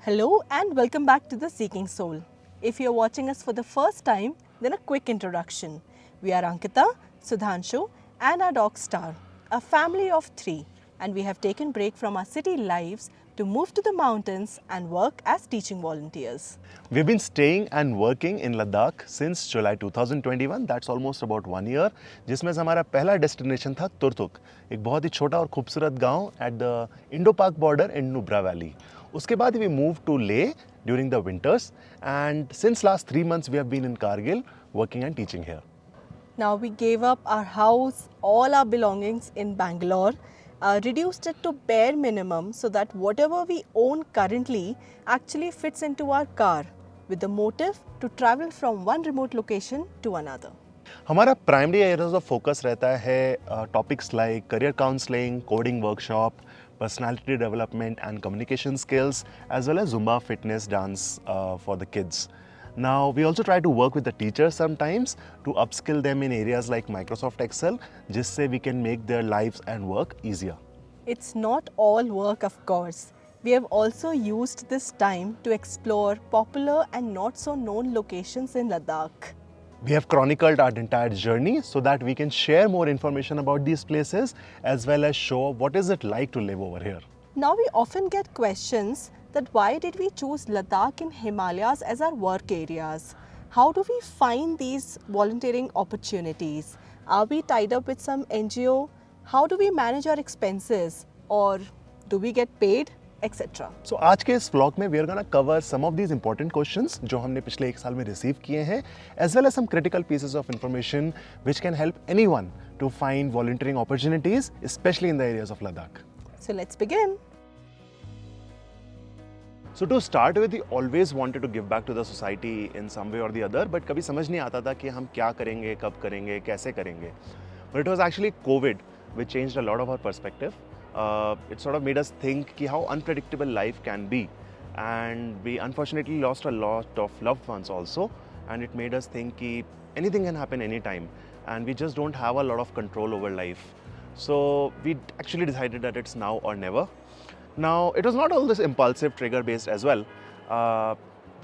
Hello and welcome back to The Seeking Soul. If you're watching us for the first time, then a quick introduction. We are Ankita, Sudhanshu and our dog Star, a family of 3, and we have taken break from our city lives to move to the mountains and work as teaching volunteers. We've been staying and working in Ladakh since July 2021. That's almost about 1 year. जिसमें से हमारा पहला destination था तुरतुक, एक बहुत ही छोटा और खूबसूरत गांव at the Indo-Pak border in Nubra Valley. उसके बाद we moved to Leh during the winters, and since last 3 months we have been in Kargil working and teaching here. Now we gave up our house, all our belongings in Bangalore, reduced it to bare minimum so that whatever we own currently actually fits into our car, with the motive to travel from one remote location to another. हमारा primary areas of focus रहता है topics like career counselling, coding workshop, personality development and communication skills, as well as Zumba fitness dance for the kids. Now, we also try to work with the teachers sometimes to upskill them in areas like Microsoft Excel, just so we can make their lives and work easier. It's not all work, of course. We have also used this time to explore popular and not so known locations in Ladakh. We have chronicled our entire journey so that we can share more information about these places as well as show what is it like to live over here. Now we often get questions that why did we choose Ladakh and Himalayas as our work areas? How do we find these volunteering opportunities? Are we tied up with some NGO? How do we manage our expenses? Or do we get paid? Etc. So आज के इस vlog में we are gonna cover some of these important questions जो हमने पिछले 1 साल में receive किए हैं, as well as some critical pieces of information which can help anyone to find volunteering opportunities, especially in the areas of Ladakh. So let's begin. So to start with, we always wanted to give back to the society in some way or the other, but कभी समझ नहीं आता था कि हम क्या करेंगे, कब करेंगे, कैसे करेंगे. But it was actually COVID which changed a lot of our perspective. It sort of made us think ki how unpredictable life can be, and we unfortunately lost a lot of loved ones also, and it made us think ki anything can happen anytime and we just don't have a lot of control over life. So we actually decided that it's now or never. Now it was not all this impulsive trigger based as well.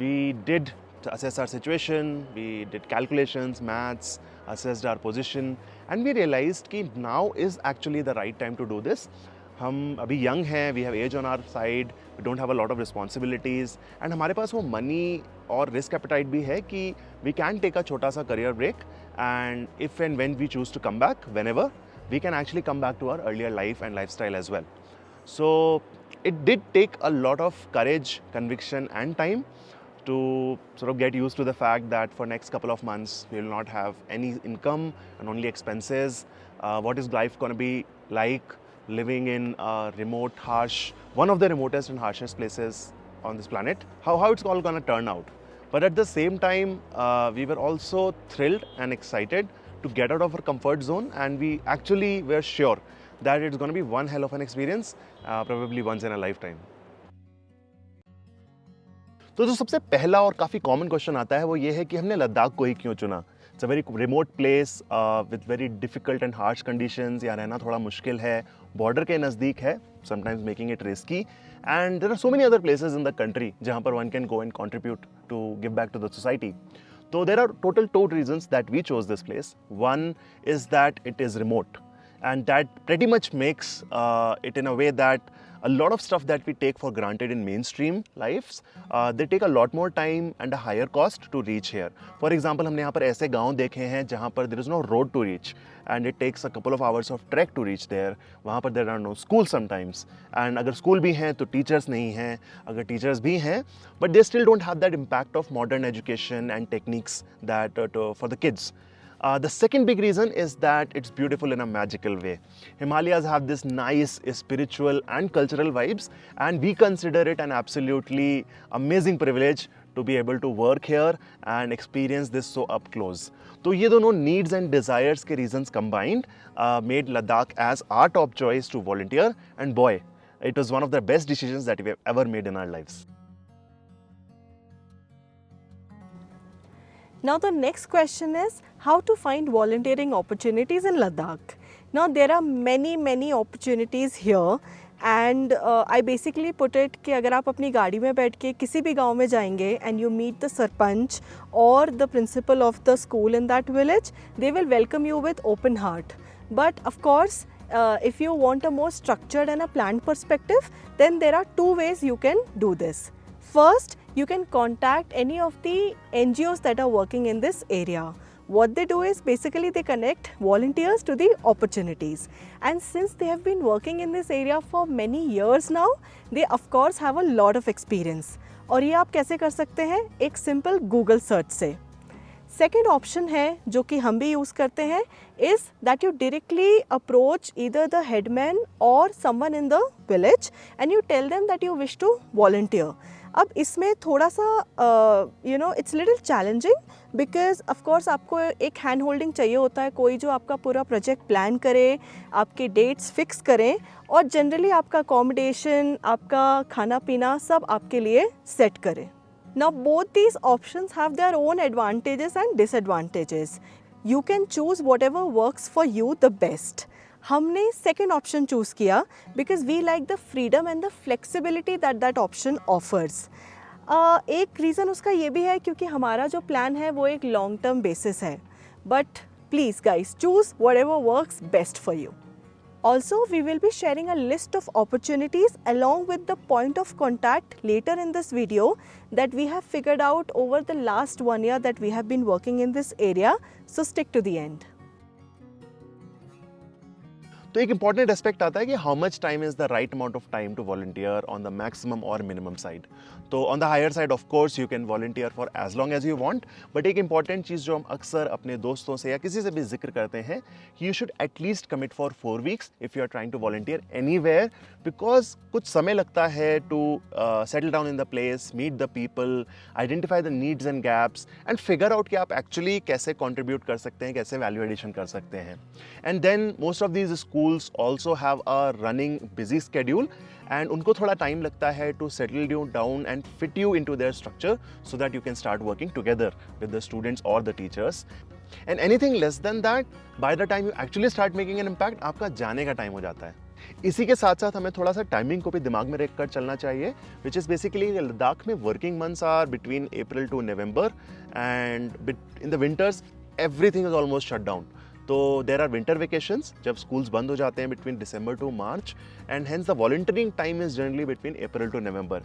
We did assess our situation, we did calculations, maths, assessed our position, and we realized कि now is actually the right time to do this. हम अभी young हैं, we have age on our side, we don't have a lot of responsibilities, and हमारे पास वो money और risk appetite भी है कि we can take a छोटा सा career break, and if and when we choose to come back, whenever, we can actually come back to our earlier life and lifestyle as well. So it did take a lot of courage, conviction and time to sort of get used to the fact that for next couple of months we will not have any income and only expenses. What is life going to be like living in a remote, harsh, one of the remotest and harshest places on this planet? How it's all going to turn out. But at the same time, we were also thrilled and excited to get out of our comfort zone, and we actually were sure that it's going to be one hell of an experience, probably once in a lifetime. तो जो सबसे पहला और काफ़ी common question आता है वो ये है कि हमने लद्दाख को ही क्यों चुना. It's a very remote place with very difficult and harsh conditions. यहाँ रहना थोड़ा मुश्किल है, बॉर्डर के नज़दीक है, sometimes making it risky, and there are so many other places in the country जहाँ पर one can go and contribute to give back to the society. So there are total 2 reasons that we chose this place. One is that it is remote, and that pretty much makes it in a way that a lot of stuff that we take for granted in mainstream lives, they take a lot more time and a higher cost to reach here. For example, हमने यहाँ पर ऐसे गांव देखे हैं जहाँ पर there is no road to reach, and it takes a couple of hours of trek to reach there. वहाँ पर there are no schools sometimes, and अगर school भी हैं तो teachers नहीं हैं, अगर teachers भी हैं, but they still don't have that impact of modern education and techniques that for the kids. The second big reason is that it's beautiful in a magical way. Himalayas have this nice spiritual and cultural vibes, and we consider it an absolutely amazing privilege to be able to work here and experience this so up close. So ये दोनों needs and desires के reasons combined made Ladakh as our top choice to volunteer, and boy, it was one of the best decisions that we have ever made in our lives. Now the next question is how to find volunteering opportunities in Ladakh. Now there are many opportunities here, and I basically put it कि अगर आप अपनी गाड़ी में बैठ के किसी भी गांव में जाएंगे and you meet the sarpanch और the principal of the school in that village, they will welcome you with open heart. But of course, if you want a more structured and a planned perspective, then there are two ways you can do this. First, you can contact any of the NGOs that are working in this area. What they do is basically they connect volunteers to the opportunities, and since they have been working in this area for many years now, they of course have a lot of experience. और ये आप कैसे कर सकते हैं? एक simple Google search से. Second option है जो कि हम भी यूज़ करते हैं, is that you directly approach either the headman और someone in the village and you tell them that you wish to volunteer. अब इसमें थोड़ा सा it's little challenging because of course आपको एक हैंड होल्डिंग चाहिए होता है, कोई जो आपका पूरा प्रोजेक्ट प्लान करे, आपके डेट्स फिक्स करें और जनरली आपका अकोमोडेशन, आपका खाना पीना सब आपके लिए सेट करें. Now both these options have their own advantages and disadvantages. You can choose whatever works for you the best. हमने second option choose किया because we like the freedom and the flexibility that that option offers. एक reason उसका ये भी है क्योंकि हमारा जो plan है वो एक long term basis है. But please guys, choose whatever works best for you. Also, we will be sharing a list of opportunities along with the point of contact later in this video that we have figured out over the last 1 year that we have been working in this area. So stick to the end. तो एक important aspect आता है कि how much time is the right amount of time to volunteer on the maximum और minimum side. तो on the higher side of course you can volunteer for as long as you want, but एक important चीज़ जो हम अक्सर अपने दोस्तों से या किसी से भी जिक्र करते हैं, you should at least commit for 4 weeks if you are trying to volunteer anywhere, because कुछ समय लगता है to settle down in the place, meet the people, identify the needs and gaps and figure out कि आप actually कैसे contribute कर सकते हैं, कैसे वैल्यू एडिशन कर सकते हैं. And then most of these schools also have a running busy schedule and उनको थोड़ा टाइम लगता है to settle you down and fit you into their structure so that you can start working together with the students or the teachers. And anything less than that, by the time you actually start making an impact, आपका जाने का time हो जाता है. इसी के साथ साथ हमें थोड़ा सा टाइमिंग को भी दिमाग में रख कर चलना चाहिए, which is basically लद्दाख में working months are between April to November and in the winters everything is almost shut down. तो देर आर विंटर वेकेशंस जब स्कूल्स बंद हो जाते हैं between December to March, and hence the volunteering time is generally between April to November.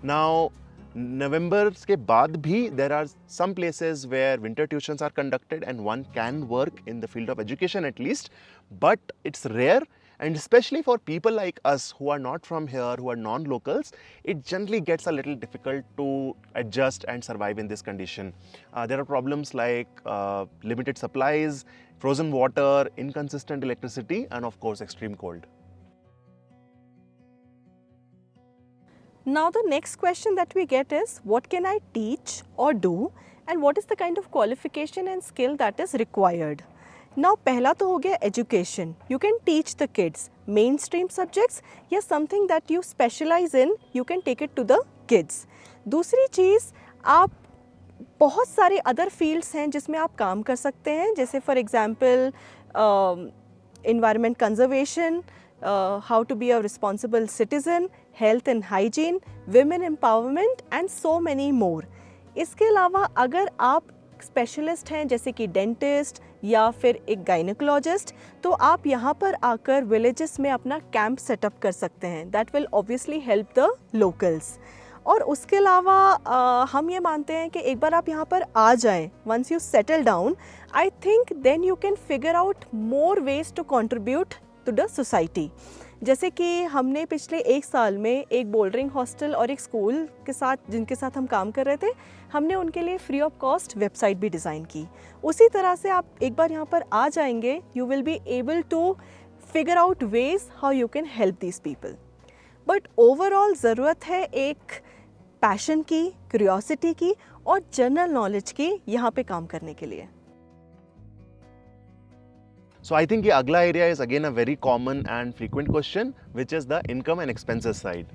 Now November के बाद भी there are some places where winter tuitions are conducted and one can work in the field of education at least, but it's rare. And especially for people like us who are not from here, who are non-locals, it generally gets a little difficult to adjust and survive in this condition. There are problems like limited supplies, frozen water, inconsistent electricity, and of course extreme cold. Now the next question that we get is, what can I teach or do and what is the kind of qualification and skill that is required? Now पहला तो हो गया education. You can teach the kids mainstream subjects या something that you specialize in, you can take it to the kids. दूसरी चीज़, आप बहुत सारे other fields हैं जिसमें आप काम कर सकते हैं, जैसे for example environment conservation, how to be a responsible citizen, health and hygiene, women empowerment and so many more. इसके अलावा अगर आप स्पेशलिस्ट हैं जैसे कि डेंटिस्ट या फिर एक गायनेकोलॉजिस्ट, तो आप यहाँ पर आकर विलेजेस में अपना कैंप सेटअप कर सकते हैं. That will obviously help the locals. और उसके अलावा हम ये मानते हैं कि एक बार आप यहाँ पर आ जाएं, once you settle down, I think then you can figure out more ways to contribute to the society. जैसे कि हमने पिछले 1 साल में एक बोल्डरिंग हॉस्टल और एक स्कूल के साथ, जिनके साथ हम काम कर रहे थे, हमने उनके लिए फ्री ऑफ कॉस्ट वेबसाइट भी डिज़ाइन की. उसी तरह से आप एक बार यहाँ पर आ जाएंगे, you will be able to figure out ways how you can help these people. But overall ज़रूरत है एक पैशन की, क्यूरियोसिटी की और जनरल नॉलेज की यहाँ पे काम करने के लिए. So I think the agla area is again a very common and frequent question, which is the income and expenses side.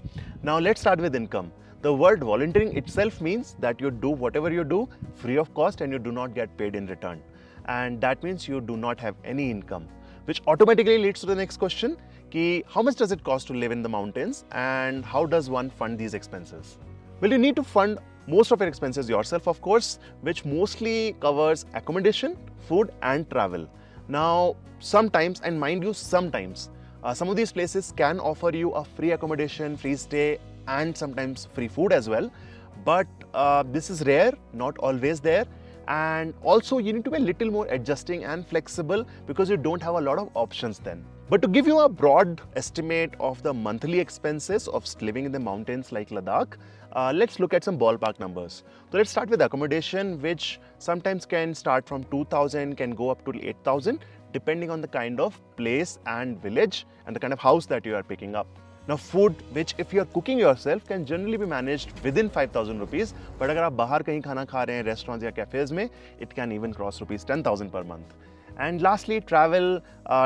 Now let's start with income. The word volunteering itself means that you do whatever you do free of cost and you do not get paid in return. And that means you do not have any income, which automatically leads to the next question, कि how much does it cost to live in the mountains and how does one fund these expenses? Well, you need to fund most of your expenses yourself, of course, which mostly covers accommodation, food and travel. Now, sometimes, and mind you, sometimes, some of these places can offer you a free accommodation, free stay and sometimes free food as well. But this is rare, not always there. And also you need to be a little more adjusting and flexible because you don't have a lot of options then. But to give you a broad estimate of the monthly expenses of living in the mountains like Ladakh, let's look at some ballpark numbers. So let's start with accommodation, which sometimes can start from 2,000, can go up to 8,000, depending on the kind of place and village and the kind of house that you are picking up. Now food, which if you are cooking yourself, can generally be managed within 5,000 rupees. But अगर आप बाहर कहीं खाना खा रहे हैं restaurants या cafes में, it can even cross rupees 10,000 per month. And lastly, travel,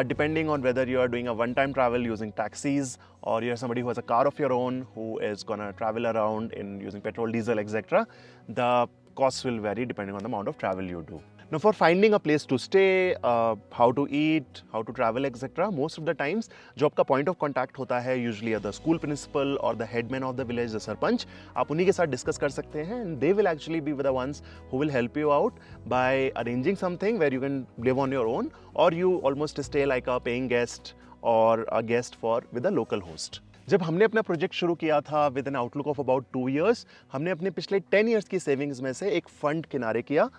depending on whether you are doing a one-time travel using taxis or you're somebody who has a car of your own who is gonna travel around in using petrol, diesel, etc. The costs will vary depending on the amount of travel you do. Now for finding a place to stay, how to eat, how to travel, etc. most of the times जो आपका point of contact होता है usually the school principal or the headman of the village, the sarpanch, आप उन्हीं के साथ discuss कर सकते हैं and they will actually be the ones who will help you out by arranging something where you can live on your own or you almost stay like a paying guest or a guest with a local host. जब हमने अपना project शुरू किया था with N outlook of about 2 years, हमने अपने पिछले 10 years की सेविंग्स में से एक फंड किनारे किया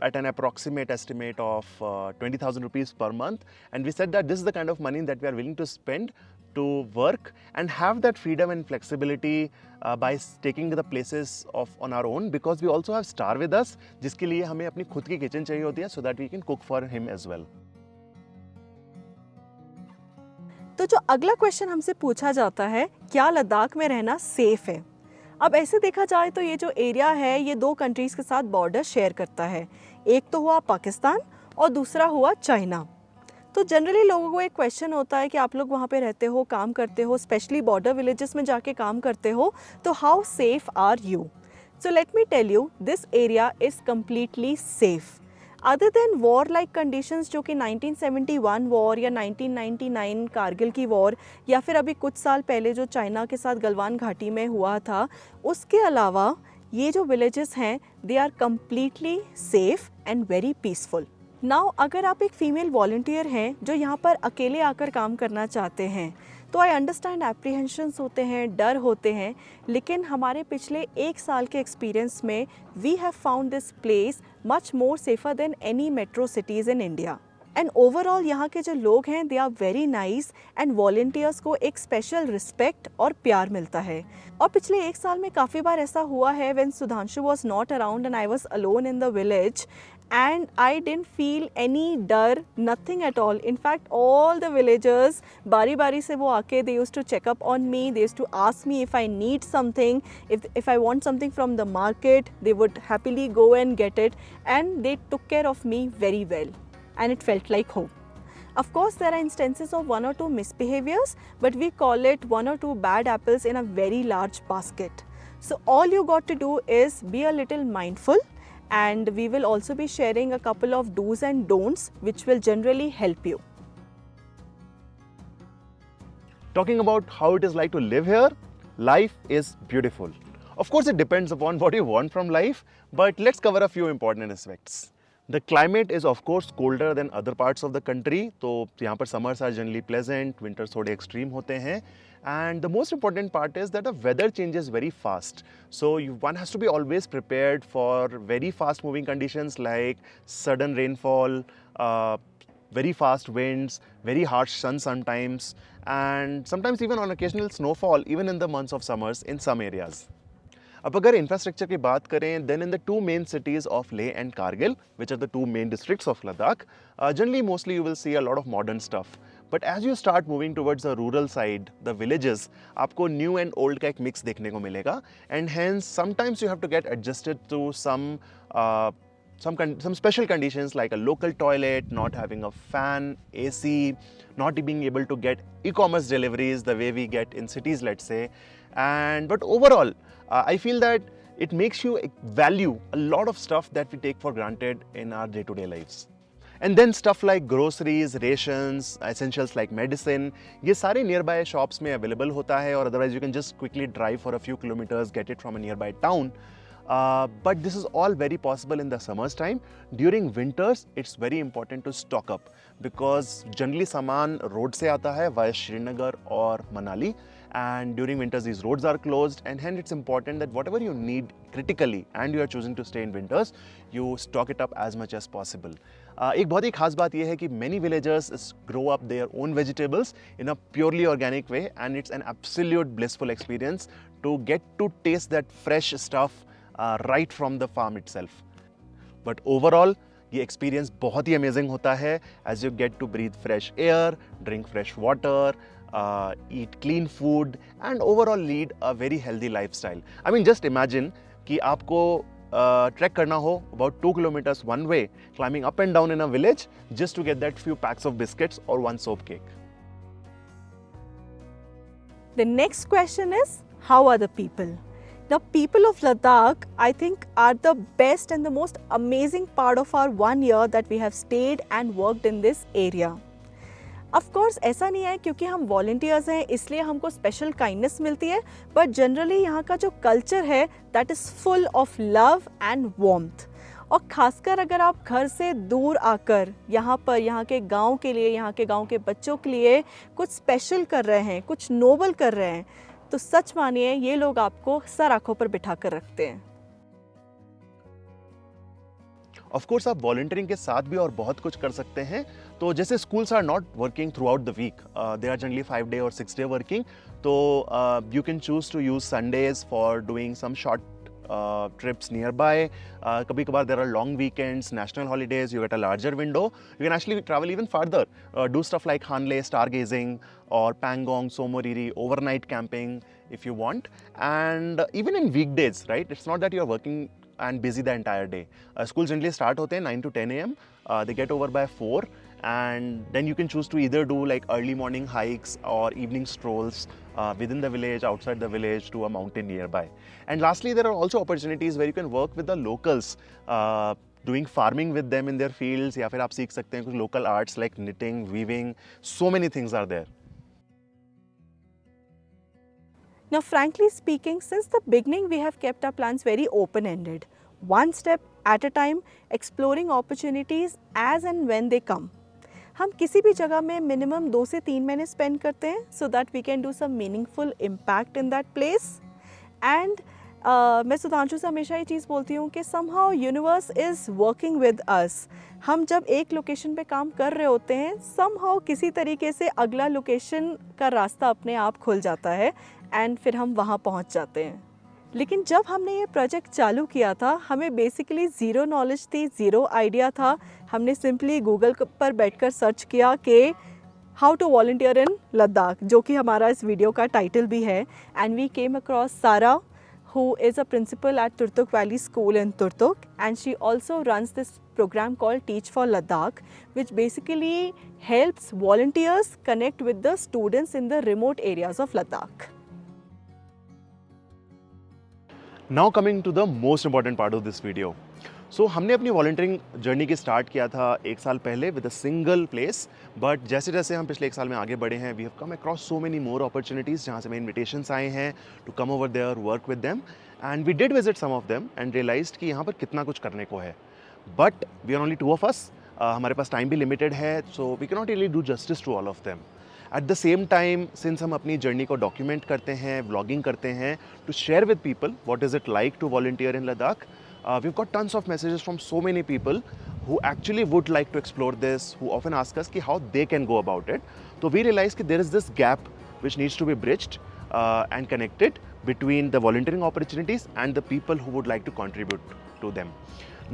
at an approximate estimate of 20,000 rupees per month, and we said that this is the kind of money that we are willing to spend to work and have that freedom and flexibility by taking the places on our own, because we also have Star with us, जिसके लिए हमें अपनी खुद की kitchen चाहिए होती है so that we can cook for him as well. तो जो अगला क्वेश्चन हमसे पूछा जाता है, क्या लद्दाख में रहना सेफ है? अब ऐसे देखा जाए तो ये जो एरिया है ये 2 कंट्रीज़ के साथ बॉर्डर शेयर करता है. एक तो हुआ पाकिस्तान और दूसरा हुआ चाइना. तो जनरली लोगों को एक क्वेश्चन होता है कि आप लोग वहाँ पे रहते हो, काम करते हो, स्पेशली बॉर्डर विलेजेस में जाके काम करते हो, तो how safe are you? So let me tell you, this area is completely safe. Other than war like conditions जो कि 1971 वॉर या 1999 कारगिल की वॉर या फिर अभी कुछ साल पहले जो चाइना के साथ गलवान घाटी में हुआ था, उसके अलावा ये जो विलेजेस हैं they are completely safe and very peaceful. Now अगर आप एक फ़ीमेल वॉलंटियर हैं जो यहाँ पर अकेले आकर काम करना चाहते हैं, तो आई अंडरस्टैंड एप्रीहेंशंस होते हैं, डर होते हैं, लेकिन हमारे पिछले 1 साल के एक्सपीरियंस में we have found this place much more safer than any metro cities in India. And overall यहाँ के जो लोग हैं they are very nice and volunteers को एक स्पेशल रिस्पेक्ट और प्यार मिलता है. और पिछले 1 साल में काफ़ी बार ऐसा हुआ है when Sudhanshu was not around and I was alone in the village, and I didn't feel any डर, nothing at all. In fact, all the villagers बारी बारी से वो आके they used to check up on me, they used to ask me if I need something, if I want something from the market, they would happily go and get it, and they took care of me very well, and it felt like home. Of course, there are instances of 1 or 2 misbehaviors, but we call it 1 or 2 bad apples in a very large basket. So all you got to do is be a little mindful, and we will also be sharing a couple of do's and don'ts which will generally help you. Talking about how it is like to live here, life is beautiful. Of course, it depends upon what you want from life, but let's cover a few important aspects. The climate is of course colder than other parts of the country, तो यहाँ पर summers are generally pleasant, winters थोड़े extreme होते हैं. And the most important part is that the weather changes very fast. So one has to be always prepared for very fast moving conditions like sudden rainfall, very fast winds, very harsh sun sometimes, and sometimes even on occasional snowfall even in the months of summers in some areas. अब अगर infrastructure की बात करें, then in the 2 main cities of Leh and Kargil, which are the 2 main districts of Ladakh, generally mostly you will see a lot of modern stuff. But as you start moving towards the rural side, the villages, आपको new and old का एक mix देखने को मिलेगा, and hence sometimes you have to get adjusted to some special conditions like a local toilet, not having a fan, AC, not being able to get e-commerce deliveries the way we get in cities, let's say. But overall, I feel that it makes you value a lot of stuff that we take for granted in our day-to-day lives. And then stuff like groceries, rations, essentials like medicine, ये सारे nearby shops में available होता है, और otherwise you can just quickly drive for a few kilometers, get it from a nearby town. But this is all very possible in the summer's time. During winters, it's very important to stock up because generally सामान road से आता है via Srinagar or Manali, and during winters these roads are closed, and hence it's important that whatever you need critically and you are choosing to stay in winters, you stock it up as much as possible. एक बहुत ही खास बात यह है कि many villagers grow up their own vegetables in a purely organic way, and it's an absolute blissful experience to get to taste that fresh stuff right from the farm itself. But overall, ये experience बहुत ही amazing होता है as you get to breathe fresh air, drink fresh water, eat clean food, and overall lead a very healthy lifestyle. I mean, just imagine कि आपको trek करना हो about 2 kilometers one way, climbing up and down in a village just to get that few packs of biscuits or one soap cake. The next question is, how are the people? The people of Ladakh, I think, are the best and the most amazing part of our 1 year that we have stayed and worked in this area. Of course, ऐसा नहीं है क्योंकि हम volunteers हैं इसलिए हमको special kindness मिलती है, but generally यहाँ का जो culture है that is full of love and warmth. और खासकर अगर आप घर से दूर आकर यहाँ पर यहाँ के गांव के लिए, यहाँ के गांव के बच्चों के लिए कुछ स्पेशल कर रहे हैं, कुछ नोबल कर रहे हैं, तो सच मानिए ये लोग आपको सर आंखों पर बिठा कर रखते हैं. ऑफ कोर्स आप वॉलंटियरिंग के साथ भी और बहुत कुछ कर सकते हैं. तो जैसे schools are not working throughout the week, they are generally 5 day और 6 day वर्किंग, तो you can choose to use Sundays for doing some short trips nearby. कभी कभार there are long weekends, national holidays, you get a larger window. You can actually travel even farther, do stuff like Hanle, stargazing, or Pangong, Somoriri, overnight camping if you want. And even in weekdays, right? It's not that you're working and busy the entire day. Schools generally start होते हैं 9 to 10 a.m. They get over by 4. And then you can choose to either do like early morning hikes or evening strolls within the village, outside the village, to a mountain nearby. And lastly, there are also opportunities where you can work with the locals, doing farming with them in their fields, या फिर आप सीख सकते हैं कुछ local arts like knitting, weaving. So many things are there. Now, frankly speaking, since the beginning we have kept our plans very open-ended, one step at a time, exploring opportunities as and when they come. हम किसी भी जगह में minimum 2 से 3 महीने spend करते हैं so that we can do some meaningful impact in that place. And मैं सुधांशु से हमेशा ये चीज़ बोलती हूँ कि somehow universe is working with us. हम जब एक लोकेशन पे काम कर रहे होते हैं, somehow किसी तरीके से अगला लोकेशन का रास्ता अपने आप खुल जाता है and फिर हम वहाँ पहुँच जाते हैं. लेकिन जब हमने ये प्रोजेक्ट चालू किया था, हमें बेसिकली ज़ीरो नॉलेज थी, ज़ीरो आइडिया था. हमने सिंपली गूगल पर बैठकर सर्च किया कि how to volunteer in Ladakh, जो कि हमारा इस वीडियो का टाइटल भी है. एंड वी केम अक्रॉस सारा, who is a principal at Turtuk Valley School in Turtuk, and she also runs this program called Teach for Ladakh, which basically helps volunteers connect with the students in the remote areas of Ladakh. Now coming to the most important part of this video. So हमने अपनी volunteering journey की start किया था 1 साल पहले with a single place, but जैसे जैसे हम पिछले 1 साल में आगे बढ़े हैं, we have come across so many more opportunities जहाँ से हमें इन्विटेशंस आए हैं to come over there, work with them, and we did visit some of them and realised कि यहाँ पर कितना कुछ करने को है. But we are only 2 of us, हमारे पास टाइम भी लिमिटेड है, so we can not really do justice to all of them. At the same time, since हम अपनी जर्नी को डॉक्यूमेंट करते हैं, व्लॉगिंग करते हैं, to share with people what is it like to volunteer in Ladakh, we've got tons of messages from so many people who actually would like to explore this, who often ask us how they can go about it. So we realized that there is this gap which needs to be bridged and connected between the volunteering opportunities and the people who would like to contribute to them.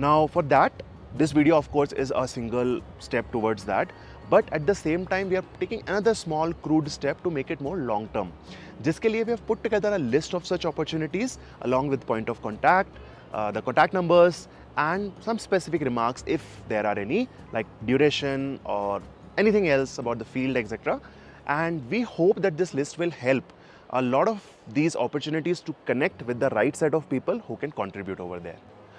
Now for that, this video of course is a single step towards that, but at the same time we are taking another small crude step to make it more long term, जिसके लिए we have put together a list of such opportunities along with point of contact, the contact numbers, and some specific remarks if there are any, like duration or anything else about the field, etc. And we hope that this list will help a lot of these opportunities to connect with the right set of people who can contribute over there.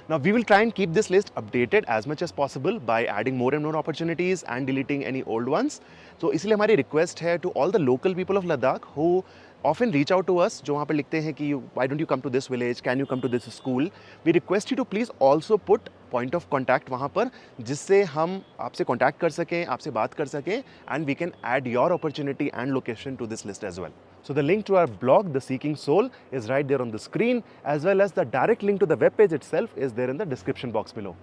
Now we will try and keep this list updated as much as possible by adding more and more opportunities and deleting any old ones. So इसलिए हमारी request है to all the local people of Ladakh who often reach out to us, जो वहाँ पर लिखते हैं कि why don't you come to this village, can you come to this school? We request you to please also put point of contact वहाँ पर, जिससे हम आपसे contact कर सकें, आपसे बात कर सकें, and we can add your opportunity and location to this list as well. So the link to our blog, The Seeking Soul, is right there on the screen, as well as the direct link to the web page itself is there in the description box below.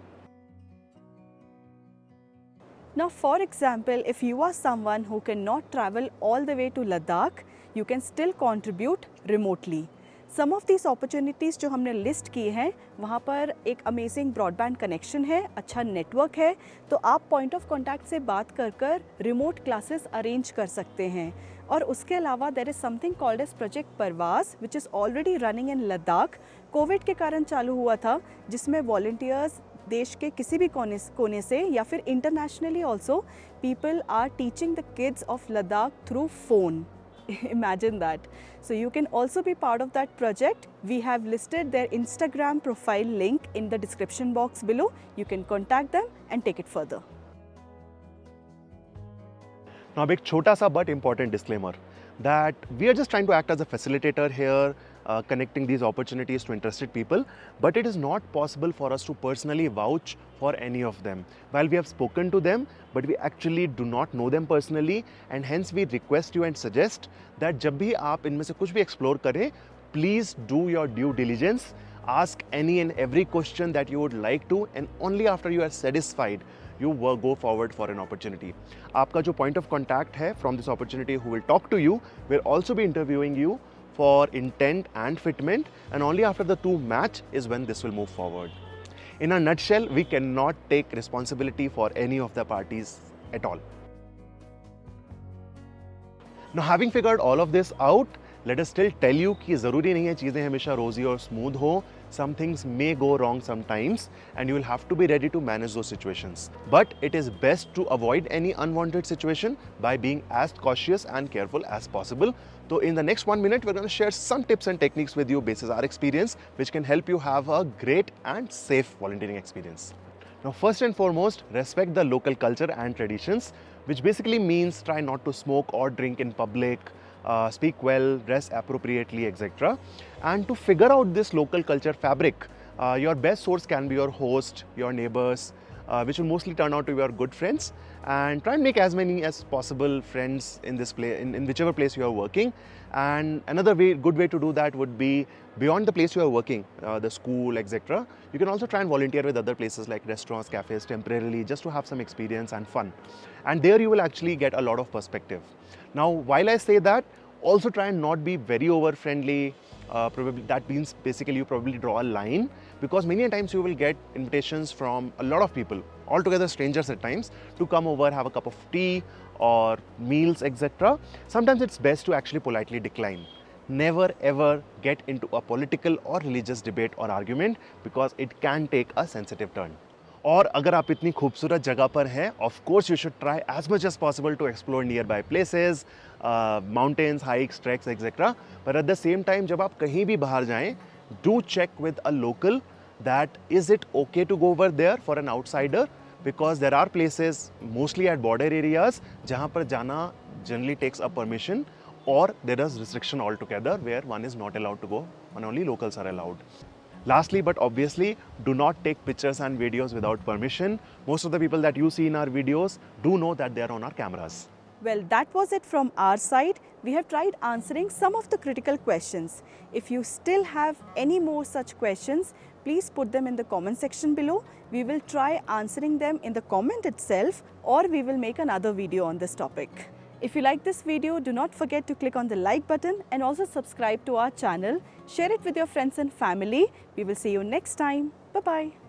Now, for example, if you are someone who cannot travel all the way to Ladakh, you can still contribute remotely. Some of these opportunities जो हमने list की हैं, वहाँ पर एक amazing broadband connection है, अच्छा network है, तो आप पॉइंट ऑफ कॉन्टैक्ट से बात कर रिमोट क्लासेस अरेंज कर सकते हैं. और उसके अलावा there is something called as project Parvas which is already running in Ladakh. Covid के कारण चालू हुआ था, जिसमें वॉलंटियर्स देश के किसी भी कोने से या फिर internationally also people are teaching the kids of Ladakh through phone. Imagine that. So you can also be part of that project. We have listed their Instagram profile link in the description box below. You can contact them and take it further. Now, a big chota sa but important disclaimer that we are just trying to act as a facilitator here, connecting these opportunities to interested people, but it is not possible for us to personally vouch for any of them. While we have spoken to them, but we actually do not know them personally, and hence we request you and suggest that जब भी आप इनमें से कुछ भी explore करें, please do your due diligence, ask any and every question that you would like to, and only after you are satisfied, you will go forward for an opportunity. आपका जो point of contact है from this opportunity who will talk to you will also be interviewing you for intent and fitment, and only after the two match is when this will move forward. In a nutshell, we cannot take responsibility for any of the parties at all. Now, having figured all of this out, let us still tell you कि ज़रूरी नहीं है चीज़ें हमेशा रोजी और smooth हो. Some things may go wrong sometimes, and you will have to be ready to manage those situations. But it is best to avoid any unwanted situation by being as cautious and careful as possible. So in the next 1 minute, we're going to share some tips and techniques with you based on our experience, which can help you have a great and safe volunteering experience. Now, first and foremost, respect the local culture and traditions, which basically means try not to smoke or drink in public, speak well, dress appropriately, etc. And to figure out this local culture fabric, your best source can be your host, your neighbors, which will mostly turn out to be your good friends. And try and make as many as possible friends in this place, in whichever place you are working. And another good way to do that would be beyond the place you are working, the school, etc. You can also try and volunteer with other places like restaurants, cafes temporarily, just to have some experience and fun. And there you will actually get a lot of perspective. Now, while I say that, also try and not be very over friendly. Probably that means basically you probably draw a line, because many times you will get invitations from a lot of people, altogether strangers at times, to come over, have a cup of tea or meals, etc. Sometimes it's best to actually politely decline. Never ever get into a political or religious debate or argument, because it can take a sensitive turn. और अगर आप इतनी खूबसूरत जगह पर हैं, of course you should try as much as possible to explore nearby places, mountains, hikes, treks, etc. But at the same time, जब आप कहीं भी बाहर जाएं, do check with a local that is it okay to go over there for an outsider, because there are places, mostly at border areas, जहाँ पर जाना generally takes a permission, or there is restriction altogether where one is not allowed to go and only locals are allowed. Lastly, but obviously, do not take pictures and videos without permission. Most of the people that you see in our videos do know that they are on our cameras. Well, that was it from our side. We have tried answering some of the critical questions. If you still have any more such questions, please put them in the comment section below. We will try answering them in the comment itself, or we will make another video on this topic. If you like this video, do not forget to click on the like button and also subscribe to our channel. Share it with your friends and family. We will see you next time. Bye-bye.